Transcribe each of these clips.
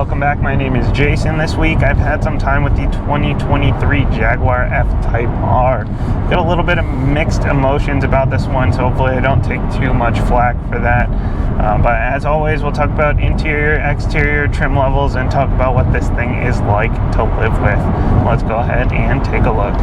welcome back. My name is Jason. This week I've had some time with the 2023 Jaguar F-Type R. Got a little bit of mixed emotions about this one, so hopefully I don't take too much flack for that. But as always, we'll talk about interior, exterior, trim levels, and talk about what this thing is like to live with. Let's go ahead and take a look.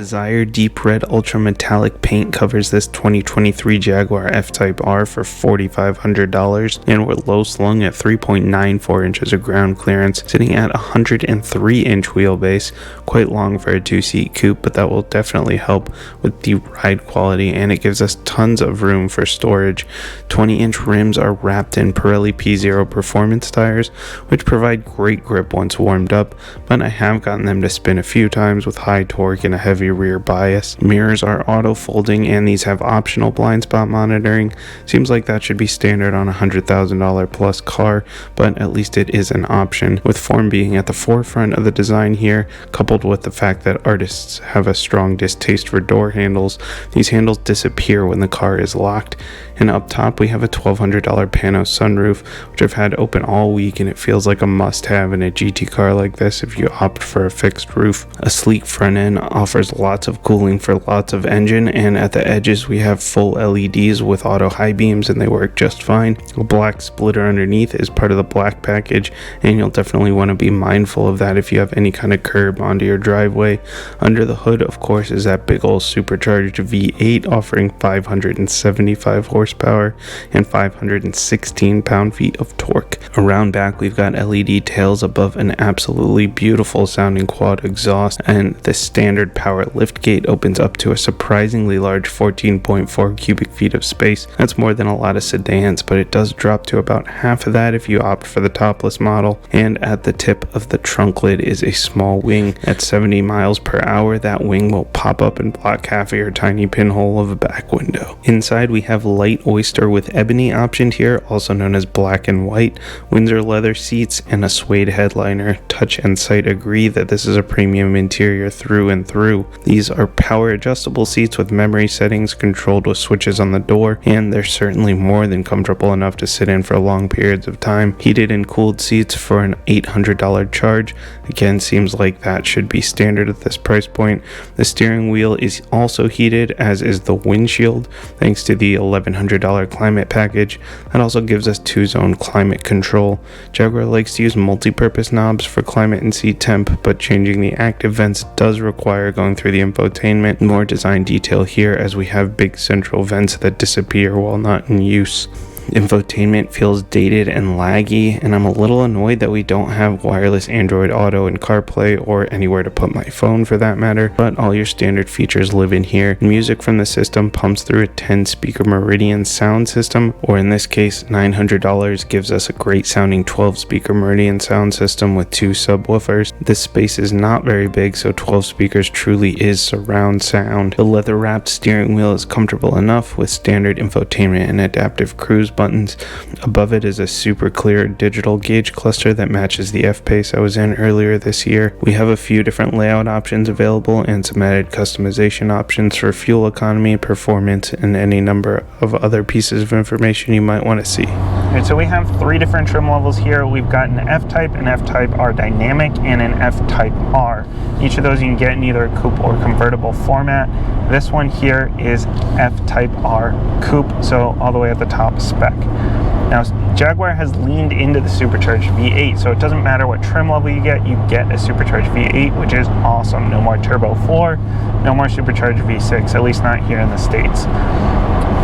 Desired deep red ultra metallic paint covers this 2023 Jaguar F-Type R for $4,500, and we're low slung at 3.94 inches of ground clearance, sitting at 103 inch wheelbase. Quite long for a two-seat coupe, but that will definitely help with the ride quality, and it gives us tons of room for storage. 20-inch rims are wrapped in Pirelli P0 performance tires, which provide great grip once warmed up, but I have gotten them to spin a few times with high torque and a heavy rear bias. Mirrors are auto folding, and these have optional blind spot monitoring. Seems like that should be standard on a $100,000 plus car, but at least it is an option, with form being at the forefront of the design here, coupled with the fact that artists have a strong distaste for door handles. These handles disappear when the car is locked. And up top we have a $1,200 Pano sunroof, which I've had open all week, and it feels like a must-have in a GT car like this if you opt for a fixed roof. A sleek front end offers lots of cooling for lots of engine, and at the edges we have full LEDs with auto high beams, and they work just fine. A black splitter underneath is part of the black package, and you'll definitely want to be mindful of that if you have any kind of curb onto your driveway. Under the hood, of course, is that big old supercharged V8 offering 575 horsepower and 516 pound-feet of torque. Around back we've got LED tails above an absolutely beautiful sounding quad exhaust, and the standard power liftgate opens up to a surprisingly large 14.4 cubic feet of space. That's more than a lot of sedans, but it does drop to about half of that if you opt for the topless model. And at the tip of the trunk lid is a small wing. At 70 miles per hour, that wing will pop up and block half of your tiny pinhole of a back window. Inside we have light oyster with ebony optioned here, also known as black and white, Windsor leather seats, and a suede headliner. Touch and sight agree that this is a premium interior through and through. These are power adjustable seats with memory settings controlled with switches on the door, and they're certainly more than comfortable enough to sit in for long periods of time. Heated and cooled seats for an $800 charge. Again, seems like that should be standard at this price point. The steering wheel is also heated, as is the windshield, thanks to the $1,100 climate package. That also gives us 2-zone climate control. Jaguar likes to use multi-purpose knobs for climate and seat temp, but changing the active vents does require going through the infotainment. More design detail here, as we have big central vents that disappear while not in use. Infotainment feels dated and laggy, and I'm a little annoyed that we don't have wireless Android Auto and CarPlay, or anywhere to put my phone for that matter, but all your standard features live in here. Music from the system pumps through a 10-speaker Meridian sound system, or in this case $900 gives us a great sounding 12-speaker Meridian sound system with 2 subwoofers. This space is not very big, so 12 speakers truly is surround sound. The leather-wrapped steering wheel is comfortable enough with standard infotainment and adaptive cruise buttons. Above it is a super clear digital gauge cluster that matches the F-Pace I was in earlier this year. We have a few different layout options available and some added customization options for fuel economy, performance, and any number of other pieces of information you might want to see. Alright, so we have 3 different trim levels here. We've got an F-Type, an F-Type R Dynamic, and an F-Type R. Each of those you can get in either a coupe or convertible format. This one here is F-Type R Coupe, so all the way at the top spec. Now, Jaguar has leaned into the supercharged V8, so it doesn't matter what trim level you get a supercharged V8, which is awesome. No more turbo 4, no more supercharged V6, at least not here in the States.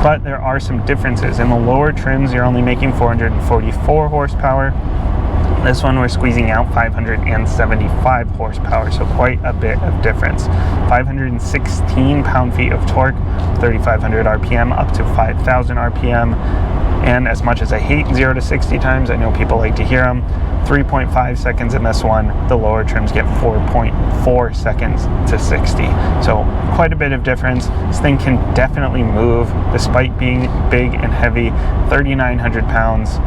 But there are some differences. In the lower trims, you're only making 444 horsepower. This one we're squeezing out 575 horsepower, so quite a bit of difference. 516 pound-feet of torque, 3,500 RPM up to 5,000 RPM. And as much as I hate 0 to 60 times, I know people like to hear them. 3.5 seconds in this one. The lower trims get 4.4 seconds to 60. So quite a bit of difference. This thing can definitely move despite being big and heavy, 3,900 pounds,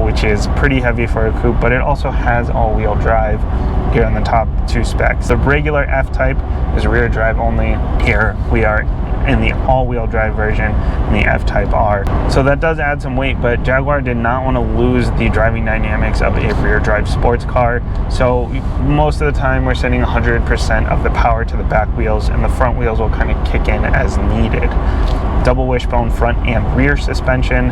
which is pretty heavy for a coupe, but it also has all-wheel drive here on the top two specs. The regular F-Type is rear drive only. Here we are in the all-wheel drive version in the F-Type R. So that does add some weight, but Jaguar did not want to lose the driving dynamics of a rear drive sports car. So most of the time we're sending 100% of the power to the back wheels, and the front wheels will kind of kick in as needed. Double wishbone front and rear suspension,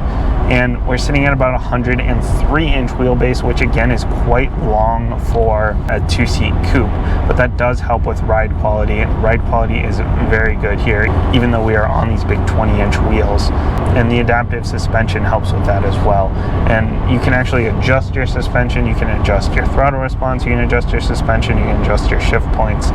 and we're sitting at about 103-inch wheelbase, which again is quite long for a two-seat coupe, but that does help with ride quality. Ride quality is very good here, even though we are on these big 20-inch wheels, and the adaptive suspension helps with that as well. And you can actually adjust your suspension, you can adjust your throttle response, you can adjust your suspension, you can adjust your shift points.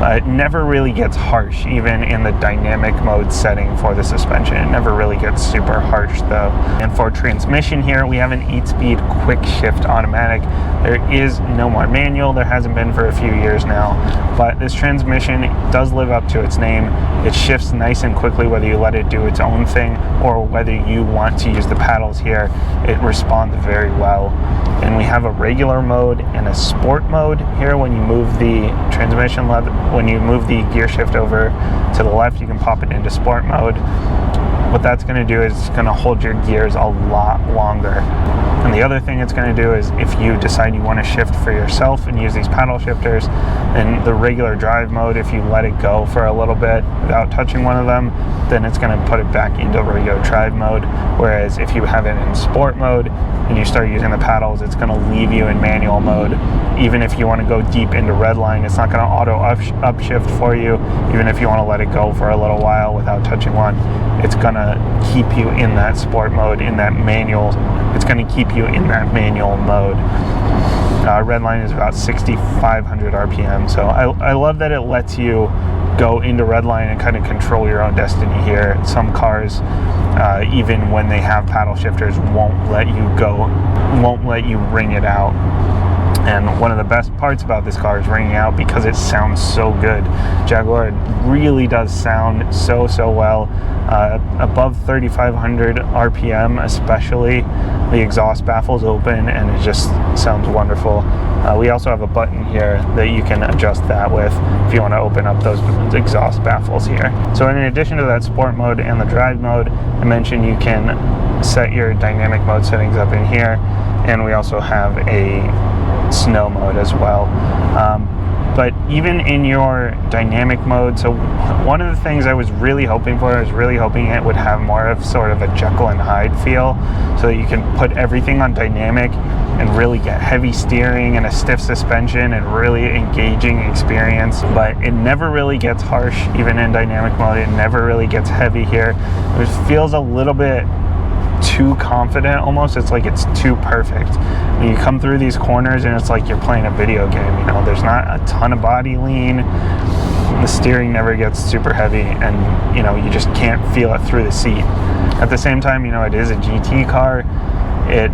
It never really gets harsh, even in the dynamic mode setting for the suspension. It never really gets super harsh though. And for transmission here, we have an 8-speed quick shift automatic. There is no more manual. There hasn't been for a few years now, but this transmission does live up to its name. It shifts nice and quickly whether you let it do its own thing or whether you want to use the paddles here. It responds very well. And we have a regular mode and a sport mode here. When you move the transmission lever, when you move the gear shift over to the left, you can pop it into sport mode. What that's going to do is it's going to hold your gears a lot longer. And the other thing it's going to do is if you decide you want to shift for yourself and use these paddle shifters, in the regular drive mode, if you let it go for a little bit without touching one of them, then it's going to put it back into regular drive mode. Whereas if you have it in sport mode and you start using the paddles, it's going to leave you in manual mode. Even if you want to go deep into redline, it's not going to auto upshift for you. Even if you want to let it go for a little while without touching one, it's going to keep you in that sport mode, in that manual. It's going to keep you in that manual mode. Redline is about 6,500 RPM, so I love that it lets you go into redline and kind of control your own destiny here. Some cars, even when they have paddle shifters, won't let you ring it out. And one of the best parts about this car is ringing out because it sounds so good. Jaguar really does sound so well. Above 3,500 RPM especially, the exhaust baffles open and it just sounds wonderful. We also have a button here that you can adjust that with if you want to open up those exhaust baffles here. So in addition to that sport mode and the drive mode, I mentioned you can set your dynamic mode settings up in here, and we also have a snow mode as well. But even in your dynamic mode, so one of the things I was really hoping for, it would have more of sort of a Jekyll and Hyde feel, so that you can put everything on dynamic and really get heavy steering and a stiff suspension and really engaging experience. But it never really gets harsh, even in dynamic mode. It never really gets heavy here. It feels a little bit too confident almost. It's like it's too perfect. When you come through these corners and it's like you're playing a video game, you know, there's not a ton of body lean. The steering never gets super heavy, and you know, you just can't feel it through the seat. At the same time, you know, it is a GT car. It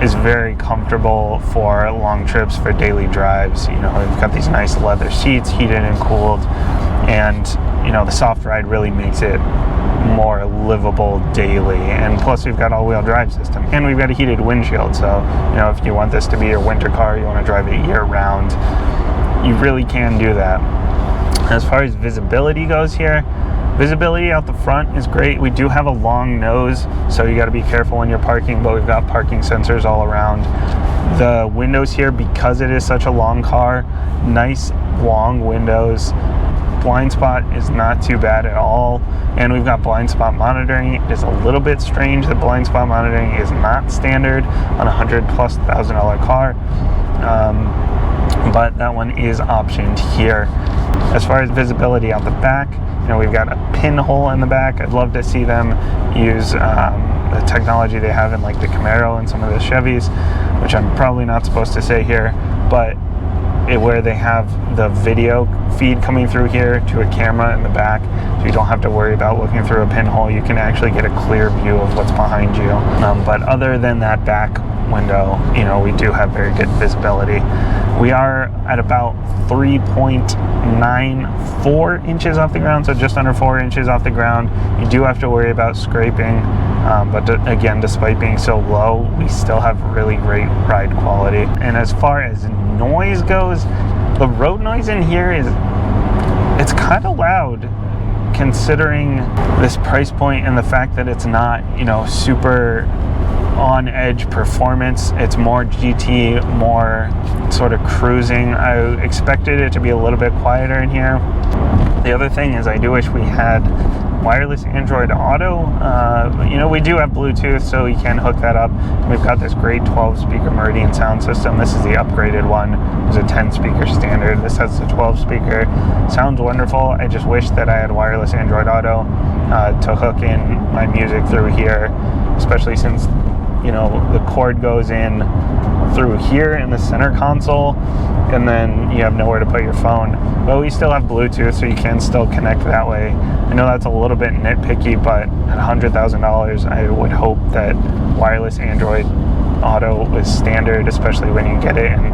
is very comfortable for long trips, for daily drives. You know, we've got these nice leather seats, heated and cooled, and you know, the soft ride really makes it more livable daily. And plus we've got all-wheel drive system, and we've got a heated windshield, so you know, if you want this to be your winter car, you want to drive it year-round, you really can do that. As far as visibility goes here, visibility out the front is great. We do have a long nose, so you got to be careful when you're parking, but we've got parking sensors all around. The windows here, because it is such a long car, nice long windows. Blind spot is not too bad at all, and we've got blind spot monitoring. It is a little bit strange that blind spot monitoring is not standard on a $100,000+ car, but that one is optioned here. As far as visibility out the back, you know, we've got a pinhole in the back. I'd love to see them use the technology they have in like the Camaro and some of the Chevys, which I'm probably not supposed to say here, but where they have the video feed coming through here to a camera in the back, so you don't have to worry about looking through a pinhole. You can actually get a clear view of what's behind you. But other than that back window, we do have very good visibility. We are at about 3.94 inches off the ground, so just under 4 inches off the ground. You do have to worry about scraping, but again, despite being so low, we still have really great ride quality. And as far as noise goes, the road noise in here it's kind of loud, considering this price point and the fact that it's not, super on-edge performance. It's more GT, more sort of cruising. I expected it to be a little bit quieter in here. The other thing is, I do wish we had wireless Android Auto. We do have Bluetooth, so you can hook that up. We've got this great 12-speaker Meridian sound system. This is the upgraded one. It's a 10-speaker standard. This has the 12-speaker. Sounds wonderful. I just wish that I had wireless Android Auto to hook in my music through here, especially since the cord goes in through here in the center console, and then you have nowhere to put your phone. But we still have Bluetooth, so you can still connect that way. I know that's a little bit nitpicky, but at $100,000, I would hope that wireless Android Auto was standard, especially when you get it in a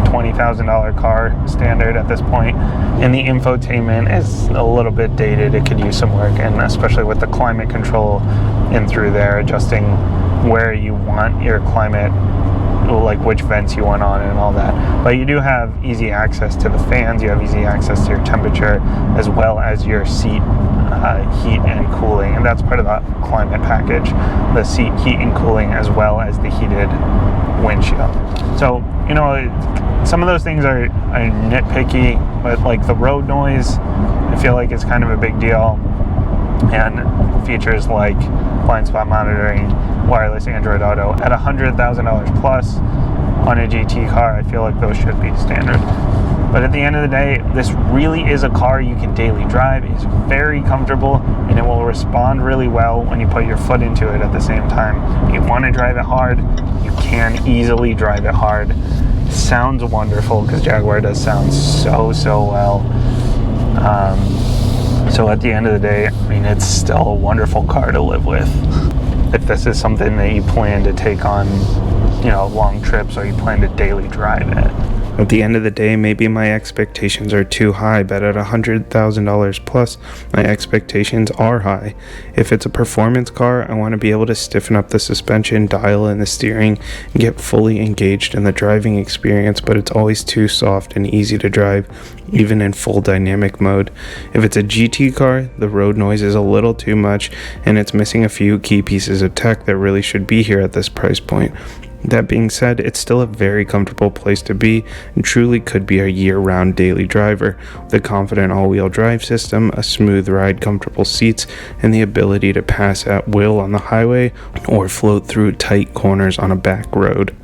$20,000 car standard at this point. And the infotainment is a little bit dated. It could use some work, and especially with the climate control in through there, adjusting where you want your climate, like which vents you want on and all that. But you do have easy access to the fans, you have easy access to your temperature, as well as your seat heat and cooling, and that's part of the climate package, the seat heat and cooling, as well as the heated windshield. So some of those things are nitpicky, but like the road noise, I feel like it's kind of a big deal. And features like blind spot monitoring, wireless Android Auto at $100,000 plus on a GT car, I feel like those should be standard. But at the end of the day, this really is a car you can daily drive. It's very comfortable, and it will respond really well when you put your foot into it at the same time. If you want to drive it hard, you can easily drive it hard. It sounds wonderful, because Jaguar does sound so well. So at the end of the day, it's still a wonderful car to live with. If this is something that you plan to take on, long trips, or you plan to daily drive it. At the end of the day, maybe my expectations are too high, but at $100,000 plus, my expectations are high. If it's a performance car, I want to be able to stiffen up the suspension, dial in the steering, and get fully engaged in the driving experience, but it's always too soft and easy to drive, even in full dynamic mode. If it's a GT car, the road noise is a little too much, and it's missing a few key pieces of tech that really should be here at this price point. That being said, it's still a very comfortable place to be, and truly could be a year-round daily driver, with a confident all-wheel drive system, a smooth ride, comfortable seats, and the ability to pass at will on the highway or float through tight corners on a back road.